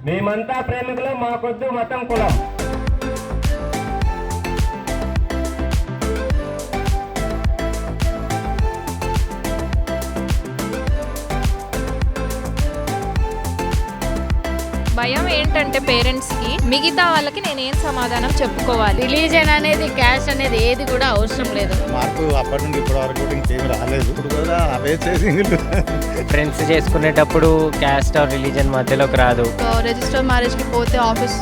మేమంతా ప్రేమికులు, మాకొద్దు మతం కులం. భయం ఏంటంటే పేరెంట్స్కి మిగతా వాళ్ళకి నేనేం సమాధానం చెప్పుకోవాలి. రిలీజన్ అనేది క్యాస్ట్ అనేది ఏది కూడా అవసరం లేదు. మార్పు అప్పటి నుండి ఇప్పటి వరకు ఇంకేమి రాలేదు. ఇప్పుడు కూడా అవే చేసింగ్లు. ఫ్రెండ్స్ చేసుకునేటప్పుడు క్యాస్ట్ ఆర్ రిలీజన్ మధ్యలోకి రాదు. రిజిస్టర్ మ్యారేజ్కి పోతే ఆఫీస్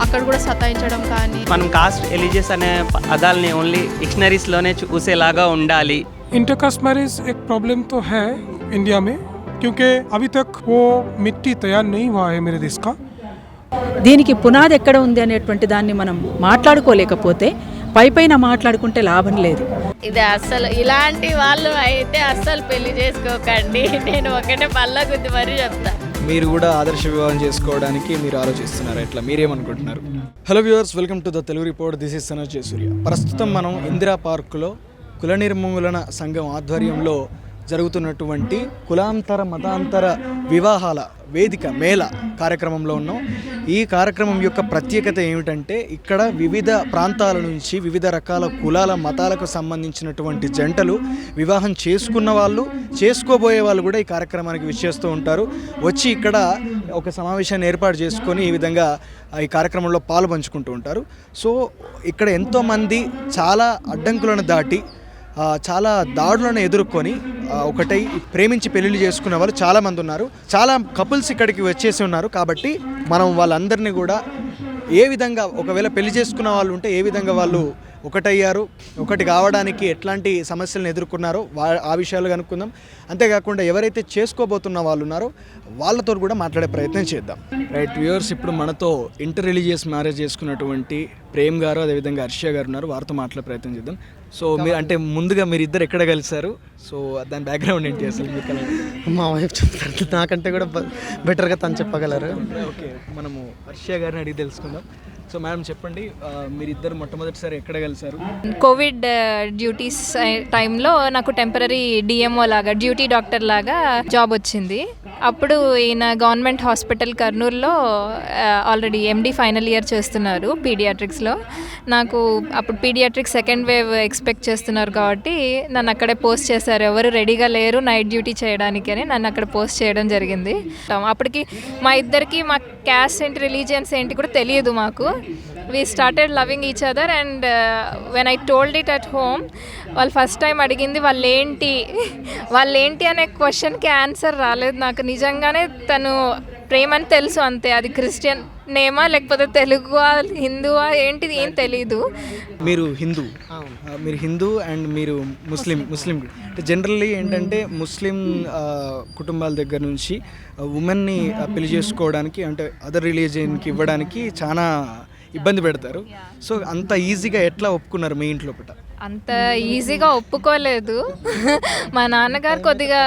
అక్కడ కూడా సతాయించడం కానీ. మనం కాస్ట్ రిలీజియస్ అనే పదాలని ఓన్లీ డిక్షనరీస్లోనే చూసేలాగా ఉండాలి. इंटरकास्ट मैरिज एक प्रॉब्लम तो है इंडिया में, क्योंकि अभी तक वो मिट्टी तैयार नहीं हुआ है मेरे देश का. దీనికి పునాది ఎక్కడ ఉంది అనేటువంటి దాన్ని మనం మాట్లాడుకోలేకపోతే పైపైన మాట్లాడుకుంటే లాభం లేదు. ఇది అస్సలు ఇలాంటి వాళ్ళు అయితే అస్సలు పెళ్లి చేసుకోకండి. నేను ఒకటే పళ్ళ గుద్ది మరీ చెప్తా. మీరు కూడా ఆదర్శ వివాహం చేసుకోవడానికి మీరు ఆలోచిస్తున్నారు, ఎట్లా మీరేమనుకుంటున్నారు? Hello viewers, welcome to the Telugu report. This is Sanoj Jayasuriya. ప్రస్తుతం మనం ఇందిరా పార్కులో కుల నిర్మూలన సంఘం ఆధ్వర్యంలో జరుగుతున్నటువంటి కులాంతర మతాంతర వివాహాల వేదిక మేళ కార్యక్రమంలో ఉన్నాం. ఈ కార్యక్రమం యొక్క ప్రత్యేకత ఏమిటంటే ఇక్కడ వివిధ ప్రాంతాల నుంచి వివిధ రకాల కులాల మతాలకు సంబంధించినటువంటి జంటలు, వివాహం చేసుకున్న వాళ్ళు, చేసుకోబోయే వాళ్ళు కూడా ఈ కార్యక్రమానికి విచ్చేస్తూ ఉంటారు. వచ్చి ఇక్కడ ఒక సమావేశాన్ని ఏర్పాటు చేసుకొని ఈ విధంగా ఈ కార్యక్రమంలో పాలు పంచుకుంటూ ఉంటారు. సో ఇక్కడ ఎంతోమంది చాలా అడ్డంకులను దాటి చాలా దాడులను ఎదుర్కొని ఒకటై ప్రేమించి పెళ్లిళ్ళు చేసుకున్న వాళ్ళు చాలామంది ఉన్నారు. చాలా కపుల్స్ ఇక్కడికి వచ్చేసి ఉన్నారు. కాబట్టి మనం వాళ్ళందరినీ కూడా ఏ విధంగా, ఒకవేళ పెళ్లి చేసుకున్న వాళ్ళు ఉంటే ఏ విధంగా వాళ్ళు ఒకటయ్యారు, ఒకటి కావడానికి ఎట్లాంటి సమస్యలను ఎదుర్కొన్నారో ఆ విషయాలు కనుక్కుందాం. అంతేకాకుండా ఎవరైతే చేసుకోబోతున్న వాళ్ళు ఉన్నారో వాళ్ళతో కూడా మాట్లాడే ప్రయత్నం చేద్దాం. రైట్ వ్యూవర్స్, ఇప్పుడు మనతో ఇంటర్ రిలీజియస్ మ్యారేజ్ చేసుకున్నటువంటి ప్రేమ్ గారు, అదేవిధంగా హర్ష గారు ఉన్నారు. వారితో మాట్లాడే ప్రయత్నం చేద్దాం. సో మీరు అంటే ముందుగా మీరు ఇద్దరు ఎక్కడ కలిసారు? సో దాని బ్యాక్గ్రౌండ్ ఏంటి అసలు? మీకు మా వైఫ్ చెప్తారు, నాకంటే కూడా బెటర్గా తను చెప్పగలరు. ఓకే, మనము హర్ష గారిని అడిగి తెలుసుకుందాం. సో మేడం చెప్పండి, మీరిద్దరు మొట్టమొదటిసారి ఎక్కడ కలిసారు? కోవిడ్ డ్యూటీస్ టైంలో నాకు టెంపరీ డిఎంఓ లాగా, డ్యూటీ డాక్టర్ లాగా జాబ్ వచ్చింది. అప్పుడు ఈయన గవర్నమెంట్ హాస్పిటల్ కర్నూలులో ఆల్రెడీ ఎండి ఫైనల్ ఇయర్ చేస్తున్నారు పీడియాట్రిక్స్లో. నాకు అప్పుడు పీడియాట్రిక్స్ సెకండ్ వేవ్ ఎక్స్పెక్ట్ చేస్తున్నారు కాబట్టి నన్ను అక్కడే పోస్ట్ చేశారు. ఎవరు రెడీగా లేరు నైట్ డ్యూటీ చేయడానికి అని నన్ను అక్కడ పోస్ట్ చేయడం జరిగింది. అప్పటికి మా ఇద్దరికి మా క్యాస్ట్ ఏంటి, రిలీజియన్స్ ఏంటి కూడా తెలియదు మాకు. We started loving each other and when I told it at home, వాళ్ళు ఫస్ట్ టైం అడిగింది వాళ్ళేంటి అనే క్వశ్చన్కి ఆన్సర్ రాలేదు నాకు. నిజంగానే తను ప్రేమ అని తెలుసు అంతే. అది క్రిస్టియన్ నేమా లేకపోతే తెలుగువా హిందువా ఏంటిది ఏం తెలీదు. మీరు హిందూ అండ్ మీరు ముస్లిం అంటే జనరల్లీ ఏంటంటే ముస్లిం కుటుంబాల దగ్గర నుంచి ఉమెన్ని పెళ్లి చేసుకోవడానికి, అంటే అదర్ రిలీజియన్కి ఇవ్వడానికి చాలా ఇబ్బంది పెడతారు. సో అంత ఈజీగా ఎట్లా ఒప్పుకున్నారు మీ ఇంట్లో? అంత ఈజీగా ఒప్పుకోలేదు. మా నాన్నగారు కొద్దిగా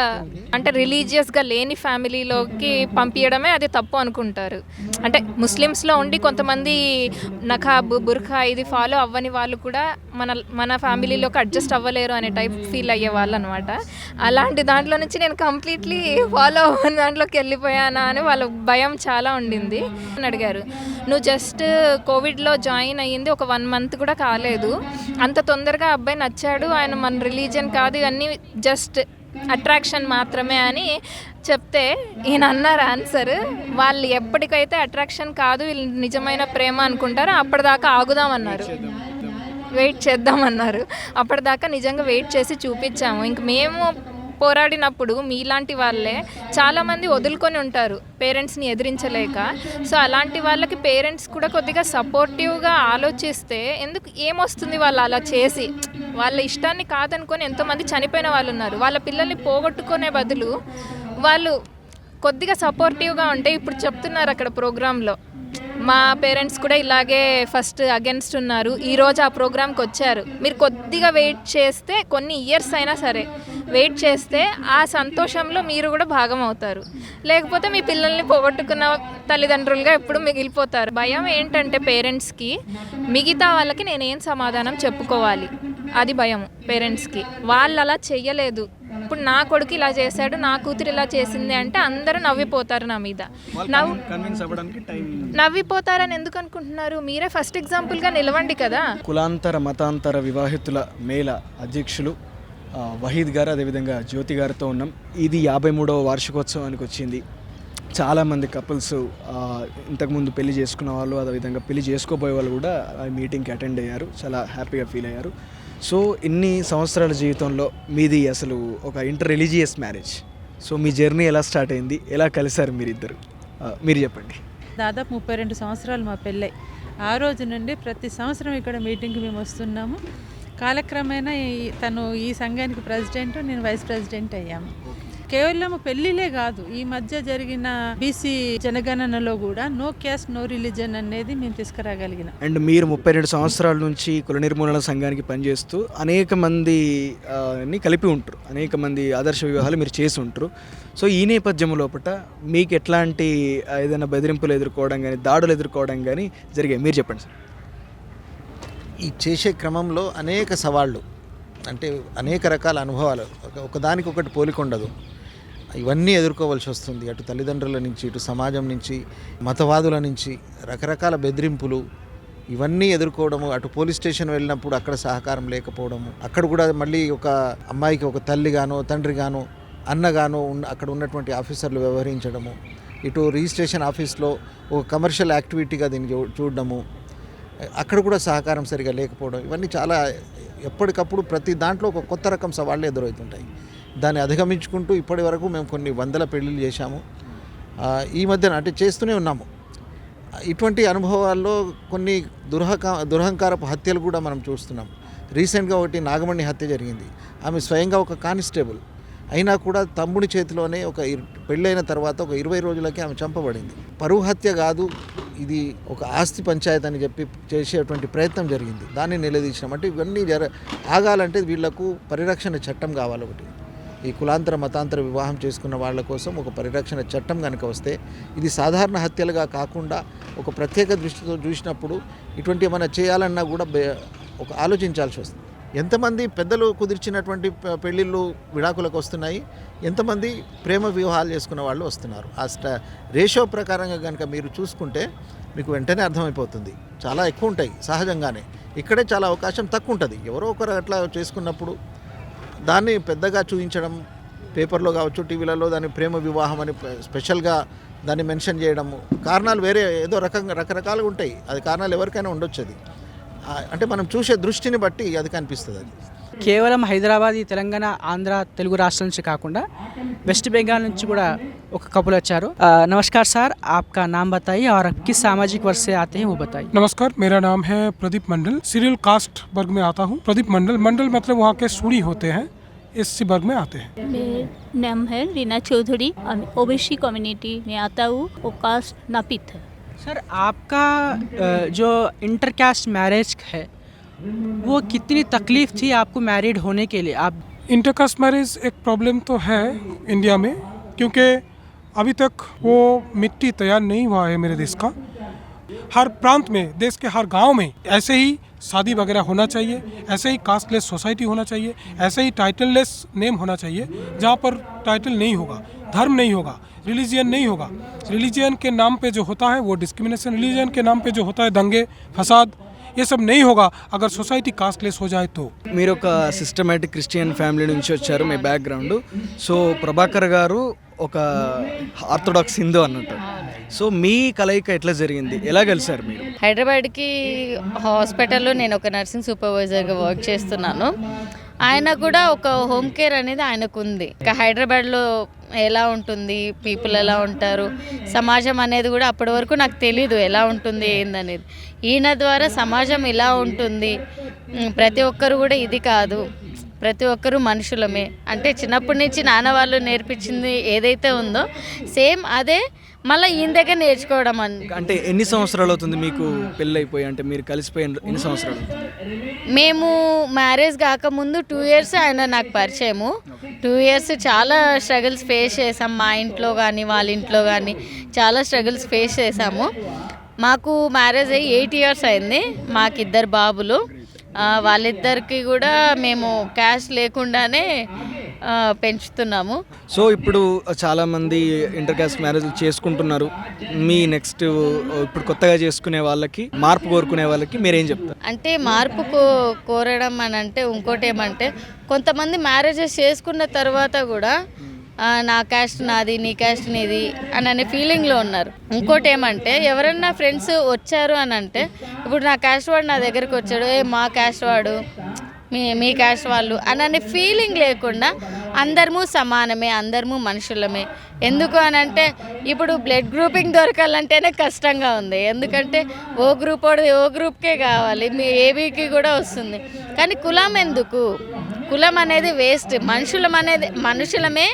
అంటే రిలీజియస్గా లేని ఫ్యామిలీలోకి పంపించడమే అది తప్పు అనుకుంటారు. అంటే ముస్లిమ్స్లో ఉండి కొంతమంది నఖాబ్, బుర్ఖా ఇది ఫాలో అవ్వని వాళ్ళు కూడా మన ఫ్యామిలీలోకి అడ్జస్ట్ అవ్వలేరు అనే టైప్ ఫీల్ అయ్యే వాళ్ళు అనమాట. అలాంటి దాంట్లో నుంచి నేను కంప్లీట్లీ ఫాలో అవ్వని దాంట్లోకి వెళ్ళిపోయానా అని వాళ్ళ భయం చాలా ఉండింది. అని అడిగారు, నువ్వు జస్ట్ కోవిడ్లో జాయిన్ అయ్యింది ఒక 1 month కూడా కాలేదు, అంత తొందరగా అబ్బాయి నచ్చాడు, ఆయన మన రిలీజియన్ కాదు, ఇవన్నీ జస్ట్ అట్రాక్షన్ మాత్రమే అని చెప్తే ఈయన అన్నారు ఆన్సర్, వాళ్ళు ఎప్పటికైతే అట్రాక్షన్ కాదు వీళ్ళు నిజమైన ప్రేమ అనుకుంటారో అప్పటిదాకా ఆగుదామన్నారు, వెయిట్ చేద్దామన్నారు. అప్పటిదాకా నిజంగా వెయిట్ చేసి చూపించాము. ఇంక మేము పోరాడినప్పుడు మీలాంటి వాళ్ళే చాలామంది వదులుకొని ఉంటారు పేరెంట్స్ని ఎదిరించలేక. సో అలాంటి వాళ్ళకి పేరెంట్స్ కూడా కొద్దిగా సపోర్టివ్గా ఆలోచిస్తే ఎందుకు ఏమొస్తుంది, వాళ్ళు అలా చేసి వాళ్ళ ఇష్టాన్ని కాదనుకొని ఎంతోమంది చనిపోయిన వాళ్ళు ఉన్నారు. వాళ్ళ పిల్లల్ని పోగొట్టుకునే బదులు వాళ్ళు కొద్దిగా సపోర్టివ్గా ఉంటే, ఇప్పుడు చెప్తున్నారు అక్కడ ప్రోగ్రాంలో మా పేరెంట్స్ కూడా ఇలాగే ఫస్ట్ అగెన్స్ట్ ఉన్నారు, ఈరోజు ఆ ప్రోగ్రామ్కి వచ్చారు, మీరు కొద్దిగా వెయిట్ చేస్తే కొన్ని ఇయర్స్ అయినా సరే వెయిట్ చేస్తే ఆ సంతోషంలో మీరు కూడా భాగం అవుతారు, లేకపోతే మీ పిల్లల్ని పోగొట్టుకున్న తల్లిదండ్రులుగా ఎప్పుడు మిగిలిపోతారు. భయం ఏంటంటే పేరెంట్స్కి మిగతా వాళ్ళకి నేనేం సమాధానం చెప్పుకోవాలి, అది భయం పేరెంట్స్కి. వాళ్ళు అలా చెయ్యలేదు, ఇప్పుడు నా కొడుకు ఇలా చేశాడు, నా కూతురు ఇలా చేసింది అంటే అందరూ నవ్విపోతారు నా మీద. నవ్విపోతారని ఎందుకు అనుకుంటున్నారు? మీరే ఫస్ట్ ఎగ్జాంపుల్గా నిలవండి కదా. కులాంతర మతాంతర వివాహితుల మేళ అధ్యక్షులు వహీద్ గారు, అదేవిధంగా జ్యోతి గారితో ఉన్నాం. ఇది 53వ వార్షికోత్సవానికి వచ్చింది. చాలామంది కపుల్స్, ఇంతకుముందు పెళ్లి చేసుకున్న వాళ్ళు, అదేవిధంగా పెళ్లి చేసుకోబోయే వాళ్ళు కూడా ఆ మీటింగ్కి అటెండ్ అయ్యారు, చాలా హ్యాపీగా ఫీల్ అయ్యారు. సో ఇన్ని సంవత్సరాల జీవితంలో మీది అసలు ఒక ఇంటర్ రిలీజియస్ మ్యారేజ్. సో మీ జర్నీ ఎలా స్టార్ట్ అయింది, ఎలా కలిసారు మీరిద్దరు, మీరు చెప్పండి. దాదాపు 32 సంవత్సరాలు మా పెళ్ళై. ఆ రోజు నుండి ప్రతి సంవత్సరం ఇక్కడ మీటింగ్కి మేము వస్తున్నాము. కాలక్రమేణా తను ఈ సంఘానికి ప్రెసిడెంట్, నేను వైస్ ప్రెసిడెంట్ అయ్యాము. కేవలం పెళ్ళిలే కాదు, ఈ మధ్య జరిగిన బీసీ జనగణనలో కూడా నో క్యాస్ట్ నో రిలీజన్ అనేది మేము తీసుకురాగలిగినాం. అండ్ మీరు 32 సంవత్సరాల నుంచి కుల నిర్మూలన సంఘానికి పనిచేస్తూ అనేక మందిని కలిపి ఉంటారు, అనేక మంది ఆదర్శ వివాహాలు మీరు చేసి ఉంటారు. సో ఈ నేపథ్యం లోపల మీకు ఎట్లాంటి ఏదైనా బెదిరింపులు ఎదుర్కోవడం కానీ, దాడులు ఎదుర్కోవడం కానీ జరిగాయి, మీరు చెప్పండి సార్. ఈ చేసే క్రమంలో అనేక సవాళ్ళు, అంటే అనేక రకాల అనుభవాలు, ఒకదానికొకటి పోలిక ఉండదు. ఇవన్నీ ఎదుర్కోవాల్సి వస్తుంది. అటు తల్లిదండ్రుల నుంచి, ఇటు సమాజం నుంచి, మతవాదుల నుంచి రకరకాల బెదిరింపులు, ఇవన్నీ ఎదుర్కోవడము. అటు పోలీస్ స్టేషన్ వెళ్ళినప్పుడు అక్కడ సహకారం లేకపోవడము, అక్కడ కూడా మళ్ళీ ఒక అమ్మాయికి ఒక తల్లిగానో తండ్రిగానో అన్నగానో అక్కడ ఉన్నటువంటి ఆఫీసర్లు వ్యవహరించడము, ఇటు రిజిస్ట్రేషన్ ఆఫీస్లో ఒక కమర్షియల్ యాక్టివిటీగా దీన్ని చూడడము, అక్కడ కూడా సహకారం సరిగా లేకపోవడం, ఇవన్నీ చాలా ఎప్పటికప్పుడు ప్రతి దాంట్లో ఒక కొత్త రకం సవాళ్ళు ఎదురవుతుంటాయి. దాన్ని అధిగమించుకుంటూ ఇప్పటి వరకు మేము కొన్ని వందల పెళ్ళిళ్ళు చేశాము. ఈ మధ్యన అంటే చేస్తూనే ఉన్నాము. ఇటువంటి అనుభవాల్లో కొన్ని దురహంకారపు హత్యలు కూడా మనం చూస్తున్నాం. రీసెంట్గా ఒకటి నాగమణి హత్య జరిగింది. ఆమె స్వయంగా ఒక కానిస్టేబుల్ అయినా కూడా తమ్ముడి చేతిలోనే పెళ్ళైన తర్వాత ఒక 20 రోజులకి ఆమె చంపబడింది. పరువు హత్య కాదు, ఇది ఒక ఆస్తి పంచాయతీ అని చెప్పి చేసేటువంటి ప్రయత్నం జరిగింది. దాన్ని నిలదీసినాం. అంటే ఇవన్నీ ఆగాలంటే వీళ్లకు పరిరక్షణ చట్టం కావాలి. ఒకటి ఈ కులాంతర మతాంతర వివాహం చేసుకున్న వాళ్ళ కోసం ఒక పరిరక్షణ చట్టం కనుక వస్తే, ఇది సాధారణ హత్యలుగా కాకుండా ఒక ప్రత్యేక దృష్టితో చూసినప్పుడు ఇటువంటి ఏమైనా చేయాలన్నా కూడా ఒక ఆలోచించాల్సి వస్తుంది. ఎంతమంది పెద్దలు కుదిర్చినటువంటి పెళ్ళిళ్ళు విడాకులకు వస్తున్నాయి, ఎంతమంది ప్రేమ వివాహాలు చేసుకున్న వాళ్ళు వస్తున్నారు. ఆ రేషియో ప్రకారంగా కనుక మీరు చూసుకుంటే మీకు వెంటనే అర్థమైపోతుంది. చాలా ఎక్కువ ఉంటాయి సహజంగానే, ఇక్కడే చాలా అవకాశం తక్కువ ఉంటుంది. ఎవరో ఒకరు అట్లా చేసుకున్నప్పుడు దాన్ని పెద్దగా చూపించడం, పేపర్లో కావచ్చు, టీవీలలో దాన్ని ప్రేమ వివాహం అని స్పెషల్గా దాన్ని మెన్షన్ చేయడము, కారణాలు వేరే ఏదో రకరకాలుగా ఉంటాయి. అది కారణాలు ఎవరికైనా ఉండొచ్చు. అది అంటే మనం చూసే దృష్టిని బట్టి అది కనిపిస్తుంది. అది కేవలం హైదరాబాద్, తెలంగాణ, ఆంధ్ర, తెలుగు రాష్ట్రాల నుంచి కాకుండా వెస్ట్ బెంగాల్ నుంచి కూడా ఒక కపుల్ వచ్చారు. नमस्कार सर, आपका नाम बताइए और किस सामाजिक वर्ग से आते हैं वो बताइए. नमस्कार, मेरा नाम है प्रदीप मंडल, सीरियल कास्ट वर्ग में आता हूँ. प्रदीप मंडल, मंडल मतलब वहाँ के सूढ़ी होते हैं, इसी वर्ग में आते हैं. मेरा नाम है रीना चौधरी, ओबीसी कम्युनिटी में आता हूँ, वो कास्ट नापित है. सर आपका जो इंटरकास्ट मैरिज है वो कितनी तकलीफ थी आपको मैरिड होने के लिए? आप इंटरकास्ट मैरिज एक प्रॉब्लम तो है इंडिया में, क्योंकि अभी तक वो मिट्टी तैयार नहीं हुआ है मेरे देश का. हर प्रांत में, देश के हर गांव में ऐसे ही शादी वगैरह होना चाहिए, ऐसे ही कास्टलेस सोसाइटी होना चाहिए, ऐसे ही टाइटललेस नेम होना चाहिए, जहाँ पर टाइटल नहीं होगा, धर्म नहीं होगा, रिलीजियन नहीं होगा. रिलीजियन के नाम पे जो होता है वो डिस्क्रिमिनेशन, रिलीजियन के नाम पे जो होता है दंगे फसाद, ये सब नहीं होगा अगर सोसाइटी कास्टलेस हो जाए तो. మీరు ఒక సిస్టమేటిక్ క్రిస్టియన్ ఫ్యామిలీ నుంచి వచ్చారు, మీ బ్యాక్గ్రౌండ్. సో ప్రభాకర్ గారు ఒక ఆర్థోడాక్స్ హిందూ అన్నట్టు. సో మీ కలయిక ఎట్లా జరిగింది, ఎలా కలిసారు మీరు? హైదరాబాద్కి హాస్పిటల్లో నేను ఒక నర్సింగ్ సూపర్వైజర్గా వర్క్ చేస్తున్నాను. ఆయన కూడా ఒక హోమ్ కేర్ అనేది ఆయనకు ఉంది. ఇంకా హైదరాబాద్లో ఎలా ఉంటుంది, పీపుల్ ఎలా ఉంటారు, సమాజం అనేది కూడా అప్పటి వరకు నాకు తెలీదు ఎలా ఉంటుంది ఏందనేది. ఈయన ద్వారా సమాజం ఇలా ఉంటుంది, ప్రతి ఒక్కరు కూడా ఇది కాదు, ప్రతి ఒక్కరూ మనుషులమే అంటే చిన్నప్పటి నుంచి నాన్న వాళ్ళు నేర్పించింది ఏదైతే ఉందో సేమ్ అదే మళ్ళీ ఈయన దగ్గర నేర్చుకోవడం. అంటే ఎన్ని సంవత్సరాలు అవుతుంది మీకు పెళ్ళైపోయి, అంటే మీరు కలిసిపోయి ఎన్ని సంవత్సరాలు? మేము మ్యారేజ్ కాకముందు 2 years ఆయన నాకు పరిచయము. 2 years చాలా స్ట్రగుల్స్ ఫేస్ చేసాం, మా ఇంట్లో కానీ వాళ్ళ ఇంట్లో కానీ చాలా స్ట్రగుల్స్ ఫేస్ చేసాము. మాకు మ్యారేజ్ అయ్యి 8 years అయింది, మాకు 2 బాబులు. వాళ్ళిద్దరికి కూడా మేము క్యాష్ లేకుండానే పెంచుతున్నాము. సో ఇప్పుడు చాలామంది ఇంటర్ కాస్ట్ మ్యారేజ్లు చేసుకుంటున్నారు. మీ నెక్స్ట్ ఇప్పుడు కొత్తగా చేసుకునే వాళ్ళకి, మార్పు కోరుకునే వాళ్ళకి మీరేం చెప్తారు? అంటే మార్పు కోరడం అని అంటే ఇంకోటి ఏమంటే, కొంతమంది మ్యారేజెస్ చేసుకున్న తర్వాత కూడా నా క్యాస్ట్ నాది, నీ క్యాస్ట్ నీది అనే ఫీలింగ్లో ఉన్నారు. ఇంకోటి ఏమంటే, ఎవరన్నా ఫ్రెండ్స్ వచ్చారు అని అంటే, ఇప్పుడు నా క్యాస్ట్ వాడు నా దగ్గరికి వచ్చాడు, మా క్యాస్ట్ వాడు, మీ క్యాస్ట్ వాళ్ళు అనే ఫీలింగ్ లేకుండా అందరము సమానమే, అందరము మనుషులమే. ఎందుకు అని అంటే, ఇప్పుడు బ్లడ్ గ్రూపింగ్ దొరకాలంటేనే కష్టంగా ఉంది. ఎందుకంటే ఓ గ్రూప్ ఓ గ్రూప్కే కావాలి, మీ ఏబీకి కూడా వస్తుంది. కానీ కులం ఎందుకు? కులం అనేది వేస్ట్. మనుషులమే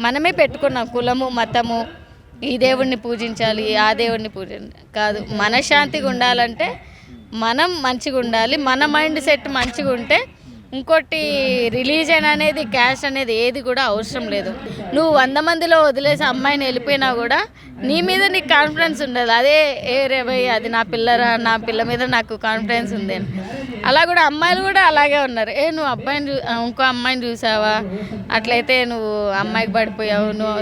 మనమే పెట్టుకున్నాం కులము, మతము, ఈ దేవుణ్ణి పూజించాలి, ఆ దేవుణ్ణి కాదు. మనశ్శాంతిగా ఉండాలంటే మనం మంచిగా ఉండాలి. మన మైండ్ సెట్ మంచిగా ఉంటే ఇంకోటి రిలీజన్ అనేది, క్యాస్ట్ అనేది ఏది కూడా అవసరం లేదు. నువ్వు 100 మందిలో వదిలేసి అమ్మాయిని వెళ్ళిపోయినా కూడా నీ మీద నీకు కాన్ఫిడెన్స్ ఉండదు. అదే రే భయ్, అది నా పిల్లరా, నా పిల్ల మీద నాకు కాన్ఫిడెన్స్ ఉంది అని. అలా కూడా అమ్మాయిలు కూడా అలాగే ఉన్నారు. నువ్వు అబ్బాయిని ఇంకో అమ్మాయిని చూసావా, అట్లయితే నువ్వు అమ్మాయికి పడిపోయావు, నువ్వు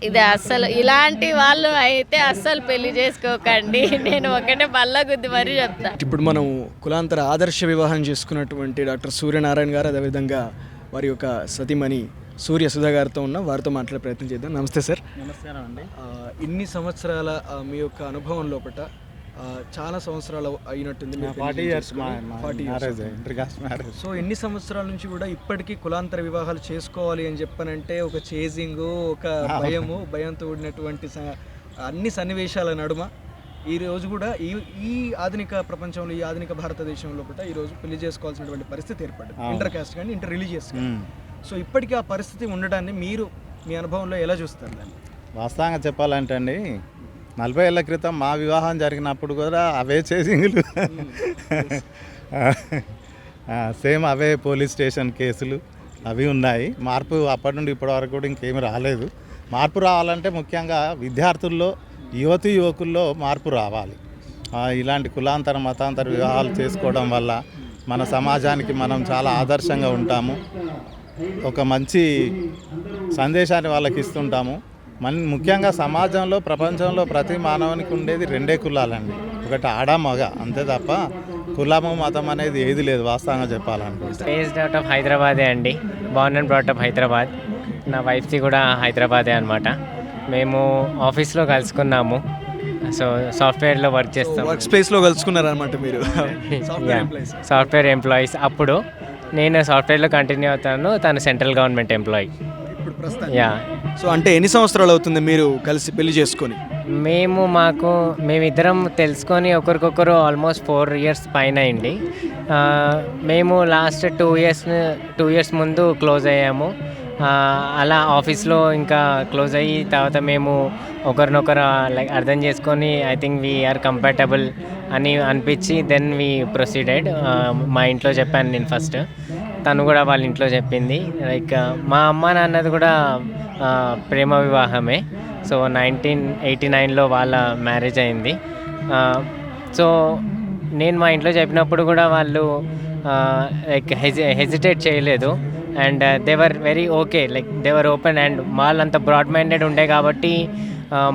ఇది అస్సలు ఇలాంటి వాళ్ళు అయితే అస్సలు పెళ్లి చేసుకోకండి. నేను ఒకటే బల్ల గుద్ది మరీ చెప్తా. ఇప్పుడు మనం కులాంతర ఆదర్శ వివాహం చేసుకున్నటువంటి డాక్టర్ సూర్యనారాయణ గారు, అదేవిధంగా వారి యొక్క సతీమణి సూర్య సుధా గారితో ఉన్న వారితో మాట్లాడే ప్రయత్నం చేద్దాం. నమస్తే సార్. నమస్కారం అండి. ఇన్ని సంవత్సరాల మీ యొక్క అనుభవం లోపల చాలా సంవత్సరాలు అయినట్టుంది. 40 years marriage, inter caste marriage. So ఎన్ని సంవత్సరాల నుంచి కూడా ఇప్పటికీ కులాంతర వివాహాలు చేసుకోవాలి అని చెప్పనంటే ఒక చేజింగ్, ఒక భయంతో కూడినటువంటి అన్ని సన్నివేశాల నడుమ ఈరోజు కూడా ఈ ఆధునిక ప్రపంచంలో, ఈ ఆధునిక భారతదేశంలో కూడా ఈరోజు పెళ్లి చేసుకోవాల్సినటువంటి పరిస్థితి ఏర్పడింది. ఇంటర్ కాస్ట్ కానీ, ఇంటర్ రిలీజియస్ కానీ. సో ఇప్పటికీ ఆ పరిస్థితి ఉండడాన్ని మీరు మీ అనుభవంలో ఎలా చూస్తారు దాన్ని? వాస్తవంగా చెప్పాలంటే అండి, 40 ఏళ్ల క్రితం మా వివాహం జరిగినప్పుడు కూడా అవే చేసింగులు, సేమ్ అవే పోలీస్ స్టేషన్ కేసులు అవి ఉన్నాయి. మార్పు అప్పటి నుండి ఇప్పటి వరకు కూడా ఇంకేమీ రాలేదు. మార్పు రావాలంటే ముఖ్యంగా విద్యార్థుల్లో, యువకుల్లో మార్పు రావాలి. ఇలాంటి కులాంతర మతాంతర వివాహాలు చేసుకోవడం వల్ల మన సమాజానికి మనం చాలా ఆదర్శంగా ఉంటాము, ఒక మంచి సందేశాన్ని వాళ్ళకి ఇస్తుంటాము. ముఖ్యంగా సమాజంలో, ప్రపంచంలో ప్రతి మానవునికి ఉండేది 2 కులాలండి, ఒకటి ఆడ మగ, అంతే తప్ప కులము మతం అనేది ఏది లేదు వాస్తవంగా చెప్పాలనుకుంటే. బేస్డ్ అవుట్ ఆఫ్ హైదరాబాదే అండి, Born and brought up Hyderabad. నా వైఫ్ది కూడా హైదరాబాదే అనమాట. మేము ఆఫీస్లో కలుసుకున్నాము. సో సాఫ్ట్వేర్లో వర్క్ చేస్తాం. వర్క్ స్పేస్లో కలుసుకున్నారనమాట మీరు? Software employees. అప్పుడు నేను సాఫ్ట్వేర్లో కంటిన్యూ అవుతాను, తను central government employee. Yeah. So అంటే ఎన్ని సంవత్సరాలు అవుతుంది మీరు కలిసి పెళ్లి చేసుకొని? మేమిద్దరం తెలుసుకొని ఒకరికొకరు ఆల్మోస్ట్ 4 years పైన అయింది. మేము లాస్ట్ 2 years ముందు క్లోజ్ అయ్యాము. అలా ఆఫీస్లో ఇంకా క్లోజ్ అయ్యి తర్వాత మేము ఒకరినొకరు లైక్ అర్థం చేసుకొని ఐ థింక్ వీఆర్ కంపాటబుల్ అని అనిపించి దెన్ వీ ప్రొసీడెడ్. మా ఇంట్లో చెప్పాను నేను ఫస్ట్, తను కూడా వాళ్ళ ఇంట్లో చెప్పింది. లైక్ మా అమ్మ నాన్నది కూడా ప్రేమ వివాహమే. సో 1989లో వాళ్ళ మ్యారేజ్ అయింది. సో నేను మా ఇంట్లో చెప్పినప్పుడు కూడా వాళ్ళు లైక్ హెజిటేట్ చేయలేదు. And they were very okay, like they were open. And వాళ్ళంత బ్రాడ్ మైండెడ్ ఉండే కాబట్టి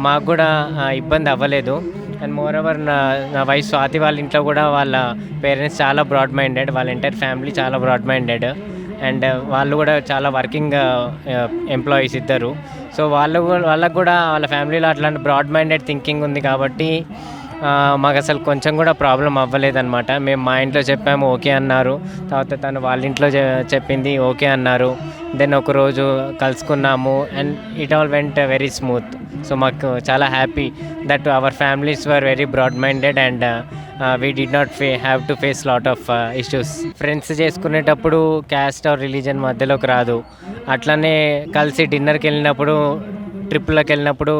మాకు కూడా ఇబ్బంది అవ్వలేదు. అండ్ మోర్ ఓవర్ నా వైఫ్ స్వాతి వాళ్ళ ఇంట్లో కూడా వాళ్ళ పేరెంట్స్ చాలా బ్రాడ్ మైండెడ్, వాళ్ళ ఎంటైర్ ఫ్యామిలీ చాలా బ్రాడ్ మైండెడ్. అండ్ వాళ్ళు కూడా చాలా వర్కింగ్ ఎంప్లాయీస్ ఇద్దరు. సో వాళ్ళకు కూడా వాళ్ళ ఫ్యామిలీలో అట్లాంటి బ్రాడ్ మైండెడ్ థింకింగ్ ఉంది కాబట్టి మాకు అసలు కొంచెం కూడా ప్రాబ్లం అవ్వలేదన్నమాట. మేము మా ఇంట్లో చెప్పాము, ఓకే అన్నారు. తర్వాత తను వాళ్ళ ఇంట్లో చెప్పింది, ఓకే అన్నారు. దెన్ ఒకరోజు కలుసుకున్నాము and it all went very smooth. So మాకు చాలా happy that our families were very broad minded and we did not have to face lot of issues. Friends చేసుకునేటప్పుడు క్యాస్ట్ ఆర్ రిలీజన్ మధ్యలోకి రాదు. అట్లనే కలిసి డిన్నర్కి వెళ్ళినప్పుడు, ట్రిప్లకు వెళ్ళినప్పుడు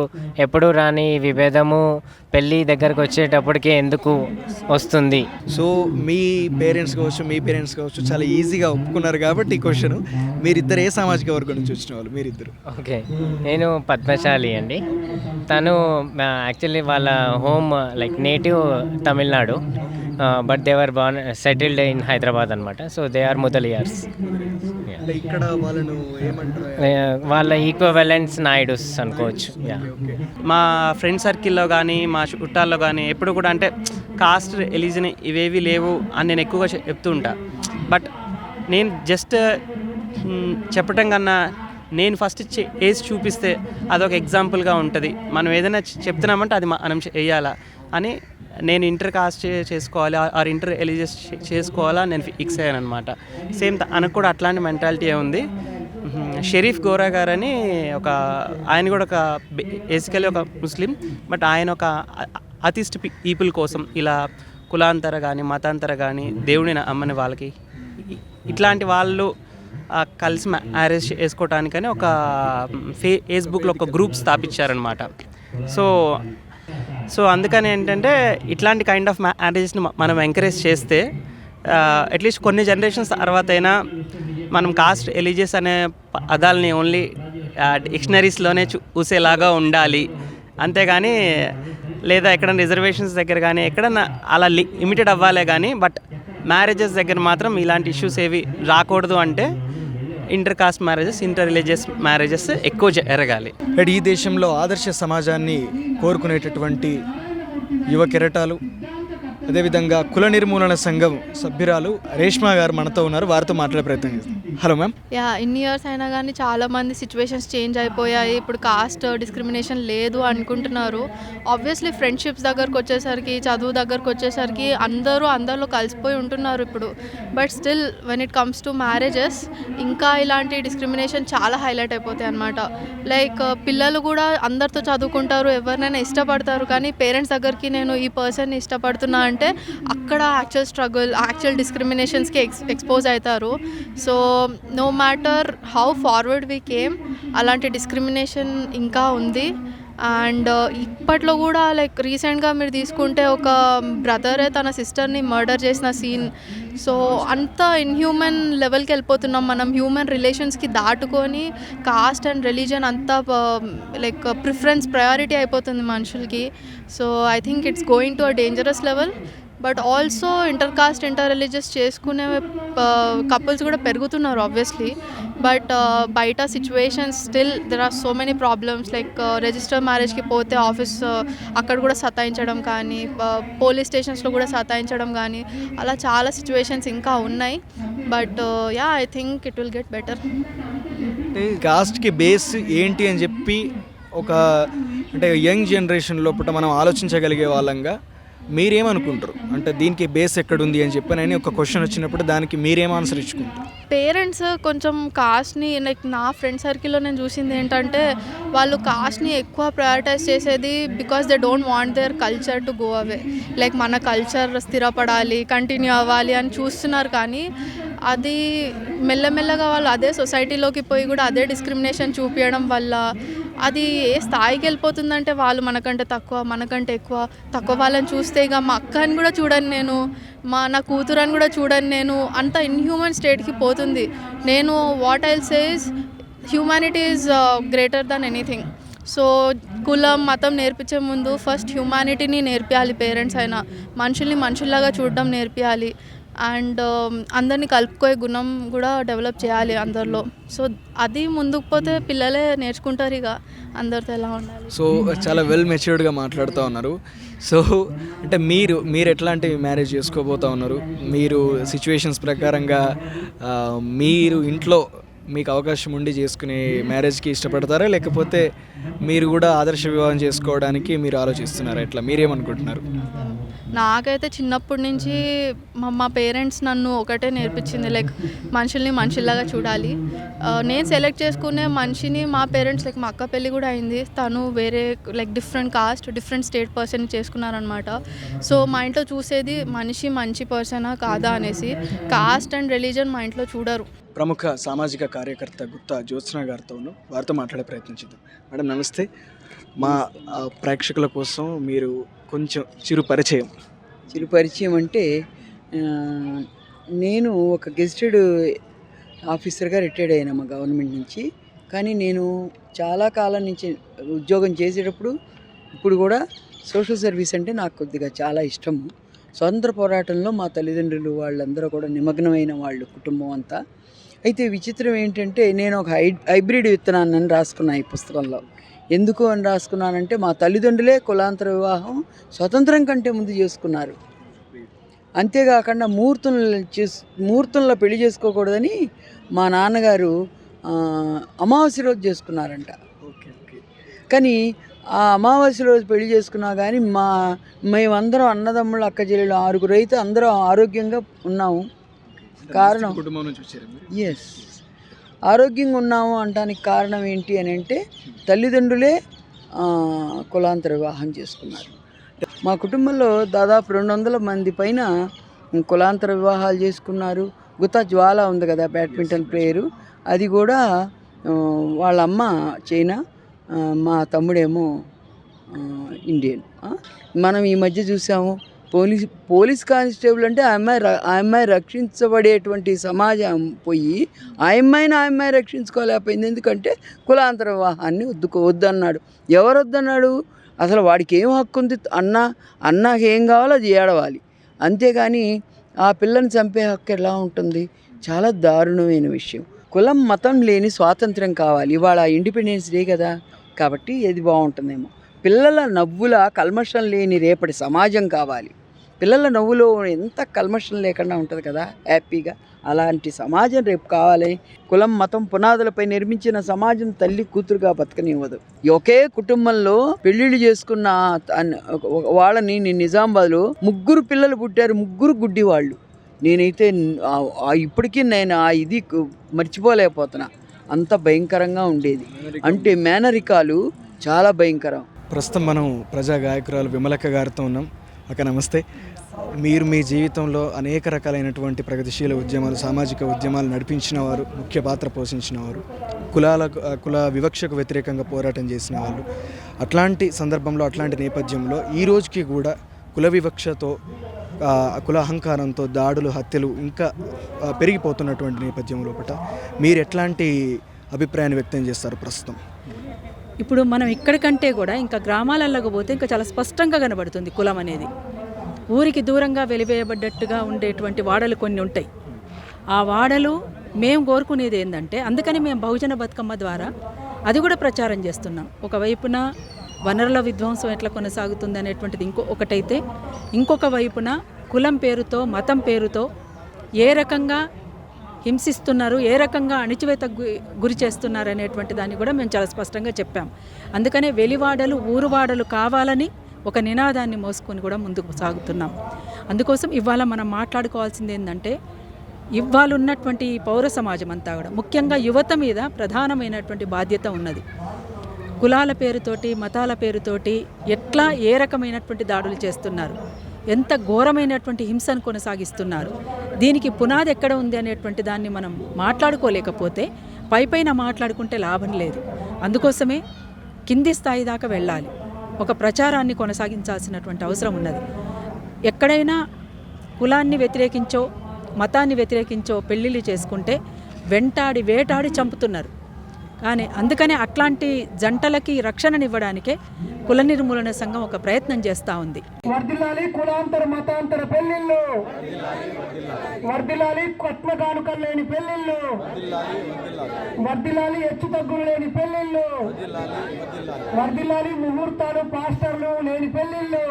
ఎప్పుడు రాని విభేదము పెళ్ళి దగ్గరకు వచ్చేటప్పటికే ఎందుకు వస్తుంది? సో మీ పేరెంట్స్ కావచ్చు చాలా ఈజీగా ఒప్పుకున్నారు కాబట్టి ఈ క్వశ్చన్, మీరిద్దరు ఏ సామాజిక వర్గం నుంచి వచ్చిన వాళ్ళు మీరిద్దరు? ఓకే, నేను పద్మశాలి అండి. తను యాక్చువల్లీ వాళ్ళ home like native Tamil Nadu. But they are born settled in Hyderabad అనమాట. So they are Mudaliars. అంటే ఇక్కడ వాళ్ళను ఏమంటారు? వాళ్ళ ఈక్వలెంట్స్ నాయుడుస్ అనుకోవచ్చు. మా ఫ్రెండ్ సర్కిల్లో కానీ మా చుట్టాల్లో కానీ ఎప్పుడు కూడా అంటే కాస్ట్ రిలీజన్ ఇవేవి లేవు అని నేను ఎక్కువగా చెప్తూ ఉంటా. బట్ నేను జస్ట్ చెప్పటం కన్నా నేను ఫస్ట్ వేసి చూపిస్తే అదొక ఎగ్జాంపుల్గా ఉంటుంది. మనం ఏదైనా చెప్తున్నామంటే అది మనం చేయాలా అని నేను ఇంటర్ కాస్ట్ చేసుకోవాలి ఆర్ ఇంటర్ రిలీజియస్ చేసుకోవాలా నేను ఫిక్స్ అయ్యాను అనమాట. సేమ్ తనకు కూడా అట్లాంటి మెంటాలిటీ ఉంది. షరీఫ్ గోరా గారు అని ఆయన కూడా ఒక బేసికలీ ఒక ముస్లిం, బట్ ఆయన ఒక అతిస్ట్ పీపుల్ కోసం ఇలా కులాంతర కానీ మతాంతర కానీ దేవుడిని నమ్మని వాళ్ళకి ఇట్లాంటి వాళ్ళు కలిసి మ్యారేజ్ చేసుకోవటానికని ఒక ఫేస్బుక్లో ఒక గ్రూప్ స్థాపించారనమాట. సో అందుకని ఏంటంటే ఇట్లాంటి కైండ్ ఆఫ్ మ్యారేజెస్ని మనం ఎంకరేజ్ చేస్తే అట్లీస్ట్ కొన్ని జనరేషన్స్ తర్వాత అయినా మనం కాస్ట్ రిలీజియస్ అనే పదాలని ఓన్లీ డిక్షనరీస్లోనే చూసేలాగా ఉండాలి. అంతేగాని లేదా ఎక్కడైనా రిజర్వేషన్స్ దగ్గర కానీ ఎక్కడన్నా అలా లిమిటెడ్ అవ్వాలే కానీ బట్ మ్యారేజెస్ దగ్గర మాత్రం ఇలాంటి ఇష్యూస్ ఏవి రాకూడదు. అంటే inter caste marriages, inter religious marriages ఎక్కువ జరగాలి. ఈ దేశంలో ఆదర్శ సమాజాన్ని కోరుకునేటటువంటి యువ కెరటాలు, అదేవిధంగా కుల నిర్మూలన సంఘం సభ్యురాలు రేష్మా గారు మనతో ఉన్నారు. వారితో మాట్లాడే ప్రయత్నం చేస్తాం. Hello ma'am. ఇన్ని ఇయర్స్ అయినా కానీ చాలామంది సిచ్యువేషన్స్ చేంజ్ అయిపోయాయి. ఇప్పుడు కాస్ట్ డిస్క్రిమినేషన్ లేదు అనుకుంటున్నారు. ఆబ్వియస్లీ ఫ్రెండ్షిప్స్ దగ్గరకు వచ్చేసరికి, చదువు దగ్గరకు వచ్చేసరికి అందరిలో కలిసిపోయి ఉంటున్నారు ఇప్పుడు. But still when it comes to marriages ఇంకా ఇలాంటి డిస్క్రిమినేషన్ చాలా హైలైట్ అయిపోతాయి అన్నమాట. లైక్ పిల్లలు కూడా అందరితో చదువుకుంటారు, ఎవరినైనా ఇష్టపడతారు, కానీ పేరెంట్స్ దగ్గరికి నేను ఈ పర్సన్ని ఇష్టపడుతున్నా అంటే అక్కడ యాక్చువల్ స్ట్రగుల్, యాక్చువల్ డిస్క్రిమినేషన్స్కి ఎక్స్పోజ్ అవుతారు. So no matter how forward we came, అలాంటి డిస్క్రిమినేషన్ ఇంకా ఉంది. అండ్ ఇప్పట్లో కూడా లైక్ రీసెంట్గా మీరు తీసుకుంటే ఒక బ్రదరే తన సిస్టర్ని మర్డర్ చేసిన సీన్. సో అంత ఇన్హ్యూమన్ లెవెల్కి వెళ్ళిపోతున్నాం మనం. హ్యూమన్ రిలేషన్స్కి దాటుకొని కాస్ట్ అండ్ రిలీజన్ అంతా లైక్ ప్రయారిటీ అయిపోతుంది మనుషులకి. So I think it's going to a dangerous level. But also inter caste, inter religious చేసుకునే కపుల్స్ కూడా పెరుగుతున్నారు ఆబ్వియస్లీ. బట్ బయట situations still there are so many problems. Like register మ్యారేజ్కి పోతే office అక్కడ కూడా సతాయించడం కానీ, పోలీస్ స్టేషన్స్లో కూడా సతాయించడం కానీ, అలా చాలా సిచ్యువేషన్స్ ఇంకా ఉన్నాయి. But I think it will get better. కాస్ట్కి బేస్ ఏంటి అని చెప్పి ఒక అంటే యంగ్ జనరేషన్ లోపల మనం ఆలోచించగలిగే వాళ్ళంగా మీరేమనుకుంటారు? అంటే దీనికి బేస్ ఎక్కడుంది అని చెప్పని ఒక క్వశ్చన్ వచ్చినప్పుడు దానికి మీరేం ఆన్సర్ ఇచ్చుకుంటారు? పేరెంట్స్ కొంచెం కాస్ట్ని, లైక్ నా ఫ్రెండ్ సర్కిల్లో నేను చూసింది ఏంటంటే వాళ్ళు కాస్ట్ని ఎక్కువ ప్రయారిటైజ్ చేసేది because they don't want their culture to go away. Like మన కల్చర్ స్థిరపడాలి, కంటిన్యూ అవ్వాలి అని చూస్తున్నారు. కానీ అది మెల్లమెల్లగా వాళ్ళు అదే సొసైటీలోకి పోయి కూడా అదే డిస్క్రిమినేషన్ చూపించడం వల్ల అది ఏ స్థాయికి వెళ్ళిపోతుందంటే వాళ్ళు మనకంటే తక్కువ వాళ్ళని చూస్తే ఇక మా అక్కని కూడా చూడను నేను, నా కూతురని కూడా చూడను నేను, అంత ఇన్హ్యూమన్ స్టేట్కి పోతుంది. నేను what I'll says humanity is greater than anything. So కులం మతం నేర్పించే ముందు ఫస్ట్ హ్యూమానిటీని నేర్పించాలి. పేరెంట్స్ అయినా మనుషుల్ని మనుషుల్లాగా చూడడం నేర్పించాలి. అండ్ అందరినీ కలుపుకోయే గుణం కూడా డెవలప్ చేయాలి అందరిలో. సో అది ముందుకు పోతే పిల్లలే నేర్చుకుంటారు ఇక అందరితో ఎలా ఉండాలి. సో చాలా వెల్ మెచ్యూర్డ్గా మాట్లాడుతూ ఉన్నారు. సో అంటే మీరు ఎట్లాంటి మ్యారేజ్ చేసుకోబోతూ ఉన్నారు? మీరు సిచ్యువేషన్స్ ప్రకారంగా మీరు ఇంట్లో మీకు అవకాశం ఉండి చేసుకునే మ్యారేజ్కి ఇష్టపడతారా, లేకపోతే మీరు కూడా ఆదర్శ వివాహం చేసుకోవడానికి మీరు ఆలోచిస్తున్నారా? ఎట్లా మీరేమనుకుంటున్నారు? నాకైతే చిన్నప్పటి నుంచి మా పేరెంట్స్ నన్ను ఒకటే నేర్పించింది, లైక్ మనుషుల్ని మనుషుల్లాగా చూడాలి. నేను సెలెక్ట్ చేసుకునే మనిషిని మా పేరెంట్స్, లైక్ మా అక్క పెళ్ళి కూడా అయింది, తను వేరే like different caste, different state person చేసుకున్నారనమాట. సో మా ఇంట్లో చూసేది మనిషి మంచి పర్సనా కాదా అనేసి. కాస్ట్ అండ్ రిలీజన్ మా ఇంట్లో చూడరు. ప్రముఖ సామాజిక కార్యకర్త గుత్తా జ్యోత్స్న గారితో వారితో మాట్లాడే ప్రయత్నించుద్దాం. మేడం నమస్తే. మా ప్రేక్షకుల కోసం మీరు కొంచెం చిరు పరిచయం అంటే నేను ఒక గెజిటెడ్ ఆఫీసర్గా రిటైర్డ్ అయినా మా గవర్నమెంట్ నుంచి. కానీ నేను చాలా కాలం నుంచి ఉద్యోగం చేసేటప్పుడు ఇప్పుడు కూడా సోషల్ సర్వీస్ అంటే నాకు కొద్దిగా చాలా ఇష్టము. స్వతంత్ర పోరాటంలో మా తల్లిదండ్రులు వాళ్ళందరూ కూడా నిమగ్నమైన వాళ్ళు, కుటుంబం అంతా. అయితే విచిత్రం ఏంటంటే నేను ఒక హైబ్రిడ్ విత్తనాన్ని రాసుకున్నాను ఈ పుస్తకంలో. ఎందుకు అని రాసుకున్నానంటే మా తల్లిదండ్రులే కులాంతర వివాహం స్వతంత్రం కంటే ముందు చేసుకున్నారు. అంతేకాకుండా ముహూర్తంలో పెళ్లి చేసుకోకూడదని మా నాన్నగారు అమావాస్య రోజు చేసుకున్నారంట. కానీ ఆ అమావాస్య రోజు పెళ్లి చేసుకున్నా కానీ మేమందరం అన్నదమ్ముళ్ళు, అక్క చెల్లెళ్ళు 6 అయితే అందరం ఆరోగ్యంగా ఉన్నాము. కారణం కుటుంబం నుంచి వచ్చారు. ఎస్, ఆరోగ్యంగా ఉన్నాము అనడానికి కారణం ఏంటి అని అంటే తల్లిదండ్రులే కులాంతర వివాహం చేసుకున్నారు. మా కుటుంబంలో దాదాపు 200 మంది పైన కులాంతర వివాహాలు చేసుకున్నారు. గుత్తా జ్వాల ఉంది కదా, బ్యాడ్మింటన్ ప్లేయరు, అది కూడా వాళ్ళ అమ్మ చైనా, మా తమ్ముడేమో ఇండియన్. మనం ఈ మధ్య చూసాము పోలీస్ కానిస్టేబుల్ అంటే ఆ అమ్మాయి రక్షించబడేటువంటి సమాజం పోయి ఆ అమ్మాయి రక్షించుకోలేకపోయింది. ఎందుకంటే కులాంతర వివాహాన్ని వద్దన్నాడు. ఎవరు వద్దన్నాడు? అసలు వాడికి ఏం హక్కు ఉంది? అన్నకి ఏం కావాలో అది ఏడవాలి, అంతేగాని ఆ పిల్లని చంపే హక్కు ఎలా ఉంటుంది? చాలా దారుణమైన విషయం. కులం మతం లేని స్వాతంత్రం కావాలి. ఇవాళ ఇండిపెండెన్స్ డే కదా, కాబట్టి ఇది బాగుంటుందేమో. పిల్లల నవ్వుల కల్మషం లేని రేపటి సమాజం కావాలి. పిల్లల నవ్వులో ఎంత కల్మషం లేకుండా ఉంటుంది కదా హ్యాపీగా, అలాంటి సమాజం రేపు కావాలి. కులం మతం పునాదులపై నిర్మించిన సమాజం తల్లి కూతురుగా బతకనివ్వదు. ఒకే కుటుంబంలో పెళ్ళిళ్ళు చేసుకున్న వాళ్ళని నిజామాబాద్లో 3 పిల్లలు పుట్టారు, 3 గుడ్డి వాళ్ళు. నేనైతే ఇప్పటికీ నేను ఇది మర్చిపోలేకపోతున్నా, అంత భయంకరంగా ఉండేది. అంటే మేనరికాలు చాలా భయంకరం. ప్రస్తుతం మనం ప్రజా గాయకురాలు విమలక్క గారితో ఉన్నాం. అక్క నమస్తే. మీరు మీ జీవితంలో అనేక రకాలైనటువంటి ప్రగతిశీల ఉద్యమాలు, సామాజిక ఉద్యమాలు నడిపించిన వారు, ముఖ్య పాత్ర పోషించిన వారు, కుల వివక్షకు వ్యతిరేకంగా పోరాటం చేసిన వాళ్ళు. అట్లాంటి సందర్భంలో, అట్లాంటి నేపథ్యంలో ఈ రోజుకి కూడా కుల వివక్షతో, కుల అహంకారంతో దాడులు, హత్యలు ఇంకా పెరిగిపోతున్నటువంటి నేపథ్యం లోపల మీరు ఎట్లాంటి అభిప్రాయాన్ని వ్యక్తం చేస్తారు ప్రస్తుతం? ఇప్పుడు మనం ఇక్కడికంటే కూడా ఇంకా గ్రామాలలోకి పోతే ఇంకా చాలా స్పష్టంగా కనబడుతుంది కులం అనేది. ఊరికి దూరంగా వెలివేయబడ్డట్టుగా ఉండేటువంటి వాడలు కొన్ని ఉంటాయి. ఆ వాడలు మేము కోరుకునేది ఏంటంటే, అందుకని మేము బహుజన బతుకమ్మ ద్వారా అది కూడా ప్రచారం చేస్తున్నాం. ఒకవైపున వనరుల విధ్వంసం ఎట్లా కొనసాగుతుంది అనేటువంటిది ఒకటైతే, ఇంకొక వైపున కులం పేరుతో, మతం పేరుతో ఏ రకంగా హింసిస్తున్నారు, ఏ రకంగా అణిచివేతకు గురి చేస్తున్నారు అనేటువంటి దాన్ని కూడా మేము చాలా స్పష్టంగా చెప్పాం. అందుకనే వెలివాడలు, ఊరువాడలు కావాలని ఒక నినాదాన్ని మోసుకొని కూడా ముందుకు సాగుతున్నాం. అందుకోసం ఇవాళ మనం మాట్లాడుకోవాల్సింది ఏంటంటే, ఇవాళ ఉన్నటువంటి పౌర సమాజం అంతా కూడా ముఖ్యంగా యువత మీద ప్రధానమైనటువంటి బాధ్యత ఉన్నది. కులాల పేరుతోటి, మతాల పేరుతోటి ఎట్లా ఏ రకమైనటువంటి దాడులు చేస్తున్నారు, ఎంత ఘోరమైనటువంటి హింసను కొనసాగిస్తున్నారు, దీనికి పునాది ఎక్కడ ఉంది అనేటువంటి దాన్ని మనం మాట్లాడుకోలేకపోతే పైపైన మాట్లాడుకుంటే లాభం లేదు. అందుకోసమే కింది స్థాయి దాకా వెళ్ళాలి, ఒక ప్రచారాన్ని కొనసాగించాల్సినటువంటి అవసరం ఉన్నది. ఎక్కడైనా కులాన్ని వ్యతిరేకించో, మతాన్ని వ్యతిరేకించో పెళ్ళిళ్ళు చేసుకుంటే వెంటాడి వేటాడి చంపుతున్నారు. కానీ అందుకనే అట్లాంటి జంటలకి రక్షణనివ్వడానికే కుల నిర్మూలన సంఘం ఒక ప్రయత్నం చేస్తూ ఉంది. వర్ధిల్లాలి కులాంతర మతాంతర పెళ్లిళ్ళు, వర్ధిల్లాలి కట్న కానుకలు లేని పెళ్లిళ్ళు, వర్ధిల్లాలి హెచ్చు తగ్గులు లేని పెళ్లిళ్ళు, వర్ధిల్లాలి ముహూర్తాలు పాస్టర్లు లేని పెళ్లిళ్ళు,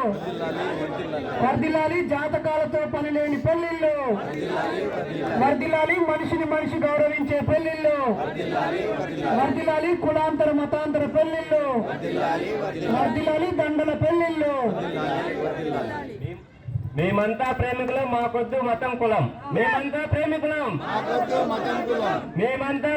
వర్ధిల్లాలి జాతకాలతో పని లేని పెళ్లిళ్ళు, వర్ధిల్లాలి మనిషిని మనిషి గౌరవించే పెళ్లిళ్ళు, వర్ధిల్లాలి కులాంతర మతాంతర పెళ్లిళ్ళు, వర్ధిల్లాలి దండల పెళ్లిళ్ళు. మేమంతా ప్రేమికులం, మాకొద్దు మతం కులం. మేమంతా ప్రేమికులం, మేమంతా